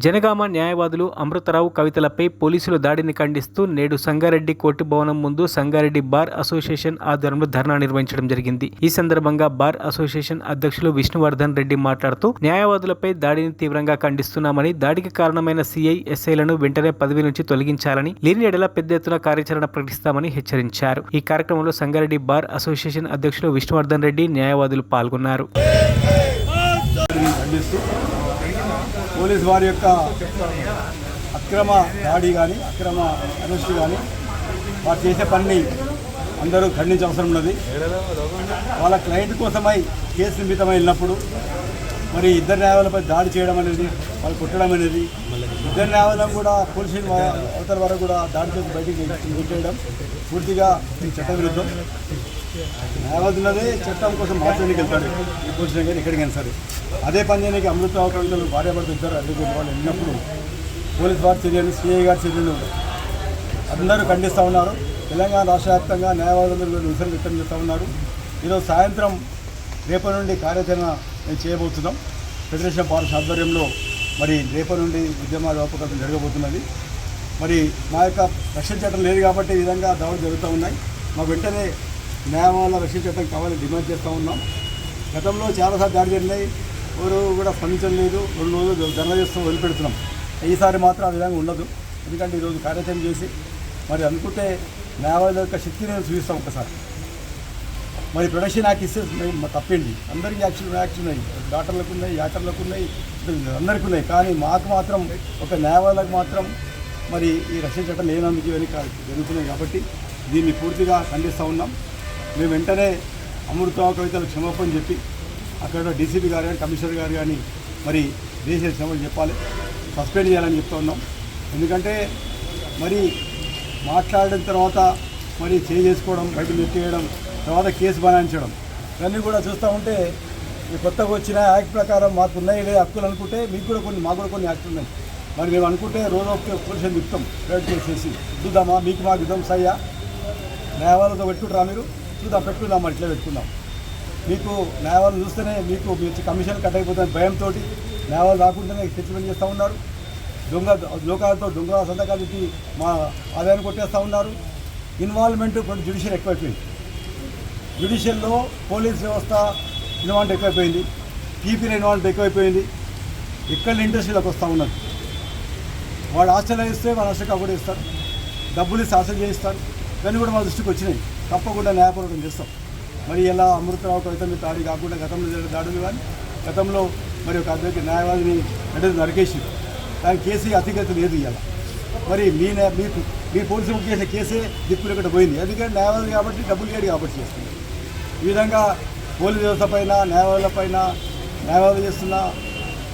జనగామ న్యాయవాదులు అమృతరావు కవితలపై పోలీసులు దాడిని ఖండిస్తూ నేడు సంగారెడ్డి కోర్టు భవనం ముందు సంగారెడ్డి బార్ అసోసియేషన్ ఆధ్వర్యంలో ధర్నా నిర్వహించడం జరిగింది. ఈ సందర్భంగా బార్ అసోసియేషన్ అధ్యక్షులు విష్ణువర్ధన్ రెడ్డి మాట్లాడుతూ న్యాయవాదులపై దాడిని తీవ్రంగా ఖండిస్తున్నామని, దాడికి కారణమైన సిఐ, ఎస్ఐలను వెంటనే పదవి నుంచి తొలగించాలని, లేని ఎడల పెద్ద ఎత్తున కార్యాచరణ ప్రకటిస్తామని హెచ్చరించారు. ఈ కార్యక్రమంలో సంగారెడ్డి బార్ అసోసియేషన్ అధ్యక్షులు విష్ణువర్ధన్ రెడ్డి, న్యాయవాదులు పాల్గొన్నారు. పోలీసు వారి యొక్క అక్రమ దాడి కానీ అక్రమ అరెస్టు కానీ వారు చేసే పనిని అందరూ ఖండించవసరం ఉన్నది. వాళ్ళ క్లయింట్ కోసమై కేసు నిమిత్తమై వెళ్ళినప్పుడు మరి ఇద్దరు న్యాయవాదులపై దాడి చేయడం అనేది, వాళ్ళు కొట్టడం అనేది, ఇద్దరు న్యాయవాదులను కూడా పోలీసు అవతల వరకు కూడా దాడి చేసి బయటికి కొట్టేయడం పూర్తిగా ఈ చట్ట విరుద్ధం. న్యాయవాదులనే చట్టం కోసం మార్చడానికి వెళ్తాడు ఈ పోలీసు కానీ ఎక్కడికైనా సరే. అదే పని చేయడానికి అమృతరావు కవితలు భార్యాభర్త ఇద్దరు అడ్వకేట్ వాళ్ళు వెళ్ళినప్పుడు పోలీసు వారి చర్యలు, సిఐ గారి చర్యలు అందరూ ఖండిస్తూ ఉన్నారు. తెలంగాణ రాష్ట్ర వ్యాప్తంగా న్యాయవాదులు నిరసన వ్యక్తం చేస్తూ ఉన్నారు. ఈరోజు సాయంత్రం రేపటి నుండి కార్యాచరణ మేము చేయబోతున్నాం. ఫెడరేషన్ పార్టీ ఆధ్వర్యంలో మరి రేపటి నుండి ఉద్యమ రూపకల్పన జరగబోతున్నది. మరి మా యొక్క రక్షణ చట్టం లేదు కాబట్టి ఈ విధంగా దాడులు జరుగుతూ ఉన్నాయి. మా వెంటనే న్యాయవాదుల రక్షణ చట్టం కావాలని డిమాండ్ చేస్తూ ఉన్నాం. గతంలో చాలాసార్లు దాడి జరిగినాయి, ఎవరు కూడా స్పందించడం లేదు. 2 రోజులు ధర్నా చేస్తూ వదిలిపెడుతున్నాం. ఈసారి మాత్రం ఆ విధంగా ఉండదు. ఎందుకంటే ఈరోజు కార్యాచరణ చేసి మరి అనుకుంటే న్యాయవాదుల యొక్క శక్తిని చూపిస్తాం ఒకసారి. మరి ప్రొడక్షన్ యాక్ట్ ఇస్తే తప్పేంటి, అందరికీ యాక్షన్ ఉన్నాయి, డాక్టర్లకు ఉన్నాయి, యాక్టర్లకు ఉన్నాయి, అందరికీ ఉన్నాయి. కానీ మాకు మాత్రం ఒక న్యాయవాదులకు మాత్రం మరి ఈ రక్షణ చట్టం లేనందుకు ఇవన్నీ జరుగుతున్నాయి. కాబట్టి దీన్ని పూర్తిగా ఖండిస్తూ ఉన్నాం. మేము వెంటనే అమృతరావు కవితలు క్షమాపణ చెప్పి అక్కడ డీసీపీ గారు కానీ కమిషనర్ గారు కానీ మరి దేశ క్షమాపణ చెప్పాలి, సస్పెండ్ చేయాలని చెప్తూ ఉన్నాం. ఎందుకంటే మరి మాట్లాడిన తర్వాత మరి చేసుకోవడం, బయట నెట్టేయడం, తర్వాత కేసు బనాయించడం ఇవన్నీ కూడా చూస్తూ ఉంటే కొత్తగా వచ్చిన యాక్ట్ ప్రకారం మాకు ఉన్నాయి లేదా హక్కులు అనుకుంటే మీకు కూడా కొన్ని, మాకు కూడా కొన్ని యాక్ట్లు ఉన్నాయి. మరి మేము అనుకుంటే రోజు ఒక పోలీసులు తిప్పుతాం, ప్రైవేట్ చేసేసి చూద్దామా మీకు మాకు యుద్ధం సయ్యా, న్యాయవాదులతో పెట్టుకుంటారా మీరు, చూద్దాం పెట్టుకుందాం, మరి ఇట్లా పెట్టుకుందాం. మీకు న్యాయవాదులు చూస్తేనే మీకు కమిషన్ కట్ అయిపోతుంది భయంతో న్యాయవాదులు రాకుండానే సెటిల్మెంట్ చేస్తూ ఉన్నారు. లోకాలతో దొంగ సంతకాలు పెట్టి మా ఆదాయాన్ని కొట్టేస్తూ ఉన్నారు. ఇన్వాల్వ్మెంట్ ఇప్పుడు జ్యుడిషియల్ ఎక్కువైపోయింది. జ్యుడిషియల్లో పోలీస్ వ్యవస్థ ఇన్వాల్వ్మెంట్ ఎక్కువైపోయింది, టీపీల ఇన్వాల్వ్మెంట్ ఎక్కువైపోయింది. ఎక్కడ ఇండస్ట్రీలోకి వస్తూ ఉన్నది. వాడు హాస్టల్ ఇస్తే వాళ్ళ హాస్టల్ కూడా ఇస్తారు, డబ్బులు ఇస్తే హాస్టల్ చేయిస్తారు. ఇవన్నీ కూడా మా దృష్టికి వచ్చినాయి. తప్పకుండా న్యాయపూర్వకం చేస్తాం. మరి ఇలా అమృతరావు కవిత మీద దాడి కాకుండా గతంలో జరిగిన దాడులు కానీ, గతంలో మరి ఒక అభ్యర్థి న్యాయవాదిని మెడలు నరికేసి దాని కేసు అతిగతి లేదు. ఇవాళ మరి మీ పోలీసు చేసిన కేసే దిక్కులు ఇక్కడ పోయింది. ఎందుకంటే న్యాయవాది కాబట్టి డబ్బులు లేడు కాబట్టి చేస్తుంది. ఈ విధంగా పోలీసు వ్యవస్థ పైన, న్యాయవాదులపైన, న్యాయవాదులు చేస్తున్న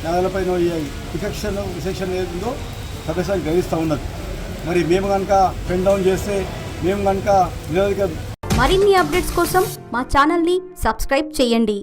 న్యాయవాదులపైన విశేషణ ఏదో సదస్యాన్ని గ్రహిస్తూ ఉన్నది. మరి మేము కనుక పెన్ డౌన్ చేస్తే, మేము కనుక నిరోధక మరిన్ని అప్డేట్స్ కోసం మా ఛానల్ని సబ్స్క్రైబ్ చేయండి.